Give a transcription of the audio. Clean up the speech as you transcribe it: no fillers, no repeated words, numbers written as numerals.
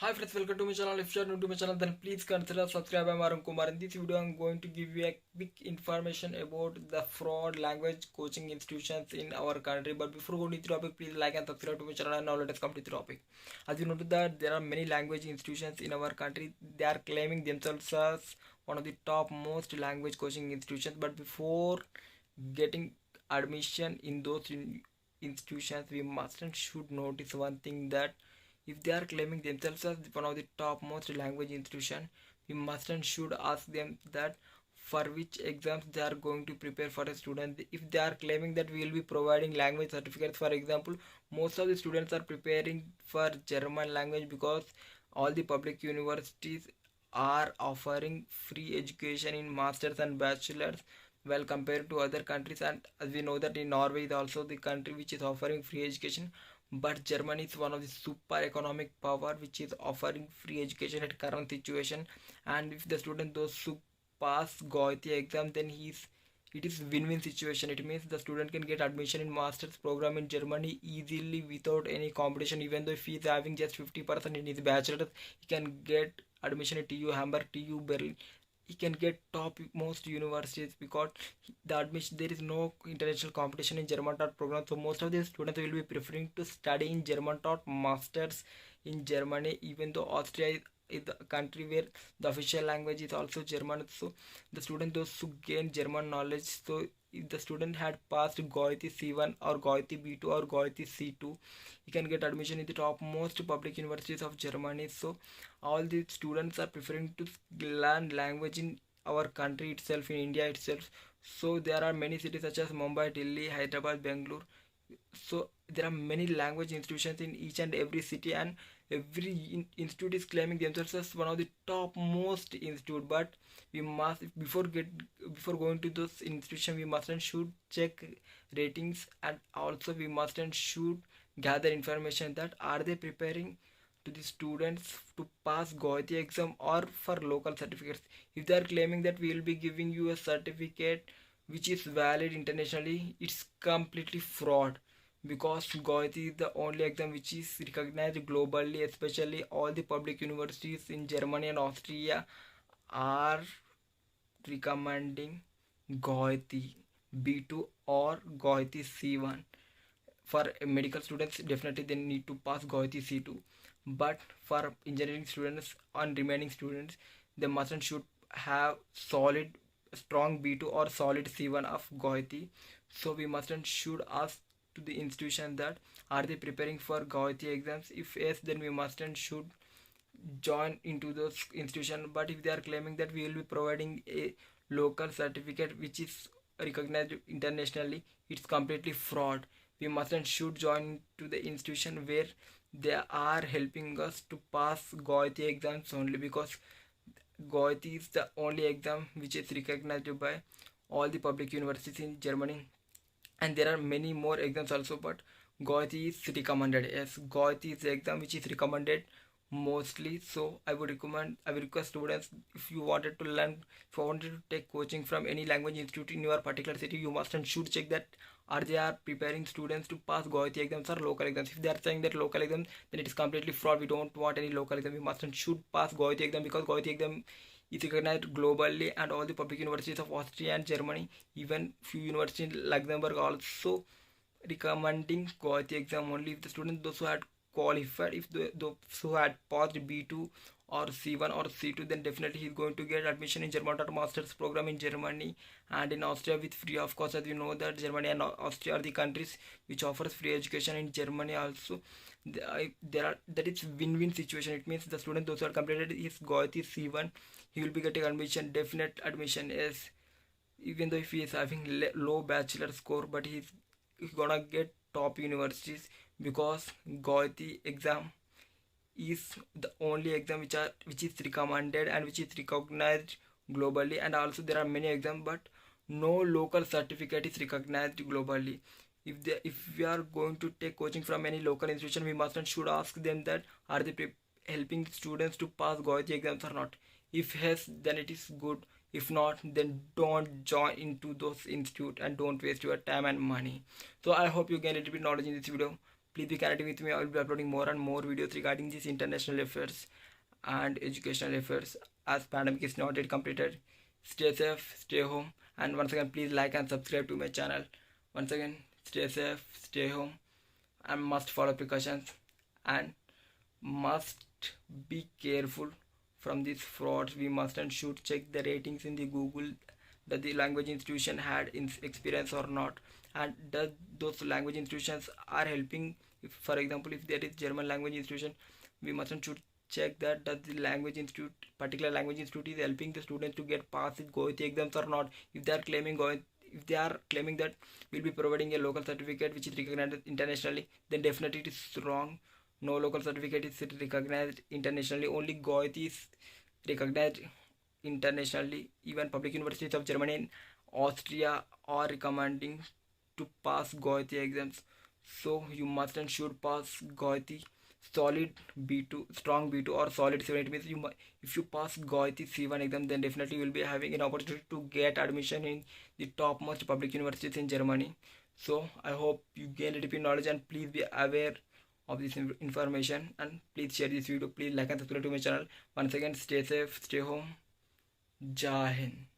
Hi friends, welcome to my channel. If you are new to my channel, then please consider subscribe. I'm Arun Kumar. In this video, I'm going to give you a quick information about the fraud language coaching institutions in our country. But before going to the topic, please like and subscribe to my channel. And now let us come to the topic. As you know that there are many language institutions in our country. They are claiming themselves as one of the top most language coaching institutions. But before getting admission in those institutions, we must and should notice one thing, that if they are claiming themselves as one of the top most language institution, we must and should ask them that for which exams they are going to prepare for a student. If they are claiming that we will be providing language certificates, for example, most of the students are preparing for German language because all the public universities are offering free education in masters and bachelors, well, compared to other countries. And as we know that in Norway is also the country which is offering free education, but Germany is one of the super economic power which is offering free education at current situation. And if the student those who pass Goethe exam, then it is win-win situation. It means the student can get admission in master's program in Germany easily without any competition. Even though if he is having just 50% in his bachelor's, he can get admission at TU Hamburg, TU Berlin. He can get top most universities because the admission, there is no international competition in German taught program. So most of the students will be preferring to study in German taught masters in Germany, even though Austria is the country where the official language is also German. So the student those who gain German knowledge, so if the student had passed Goethe C1 or Goethe B2 or Goethe C2, he can get admission in the top most public universities of Germany. So all the students are preferring to learn language in our country itself, in India itself. So there are many cities such as Mumbai, Delhi, Hyderabad, Bangalore. So there are many language institutions in each and every city, and every institute is claiming themselves as one of the top most institute. But we must, before going to those institutions, we must and should check ratings, and also we must and should gather information that are they preparing to the students to pass Goethe exam or for local certificates. If they are claiming that we will be giving you a certificate which is valid internationally, it's completely fraud, because Goethe is the only exam which is recognized globally. Especially all the public universities in Germany and Austria are recommending Goethe B2 or Goethe C1. For medical students, definitely they need to pass Goethe C2, but for engineering students and remaining students, they mustn't should have solid strong B2 or solid C1 of Goethe. So we mustn't should ask to the institution that are they preparing for Goethe exams. If yes, then we mustn't should join into those institution. But if they are claiming that we will be providing a local certificate which is recognized internationally, it's completely fraud. We mustn't should join to the institution where they are helping us to pass Goethe exams only, because Goethe is the only exam which is recognized by all the public universities in Germany. And there are many more exams also, but Goethe is recommended. Yes, Goethe is the exam which is recommended mostly. So I would request students, if you wanted to learn, if you wanted to take coaching from any language institute in your particular city, you must and should check that are they are preparing students to pass Goethe exams or local exams. If they are saying that local exams, then it is completely fraud. We don't want any local exam. We must and should pass Goethe exam, because Goethe exam is recognized globally, and all the public universities of Austria and Germany, even few universities in Luxembourg also recommending Goethe exam only. If the students those who had qualified, if those who had passed B2 or C1 or C2, then definitely he's going to get admission in German master's program in Germany and in Austria with free of course. As you know that Germany and Austria are the countries which offers free education. In Germany also there are, that is win-win situation. It means the student those who are completed his Goethe C1, he will be getting admission, definite admission. Yes, even though if he is having low bachelor score, but he's gonna get top universities, because Goethe exam is the only exam which is recommended and which is recognized globally. And also there are many exams, but no local certificate is recognized globally. If we are going to take coaching from any local institution, we must and should ask them that are they helping students to pass Goethe exams or not. If yes, then it is good. If not, then don't join into those institute and don't waste your time and money. So I hope you gain a little bit knowledge in this video. Please be connecting with me. I will be uploading more and more videos regarding these international affairs and educational affairs as pandemic is not yet completed. Stay safe, stay home, and once again please like and subscribe to my channel. Once again, stay safe, stay home, and must follow precautions and must be careful from these frauds. We must and should check the ratings in the Google that the language institution had in experience or not, and does those language institutions are helping. If for example if there is German language institution, we mustn't should check that does the language institute, particular language institute, is helping the students to get past with GOIT exams or not. If they are claiming GOIT, if they are claiming that we'll be providing a local certificate which is recognized internationally, then definitely it is wrong. No local certificate is recognized internationally. Only GOIT is recognized internationally. Even public universities of Germany and Austria are recommending to pass GOIT exams. So you must and should pass GOIT solid B2, strong B2 or solid 7. It means if you pass GOIT C1 exam, then definitely you will be having an opportunity to get admission in the topmost public universities in Germany. So I hope you gain a deep knowledge, and please be aware of this information, and please share this video. Please like and subscribe to my channel. Once again, stay safe, stay home. Jai Hind.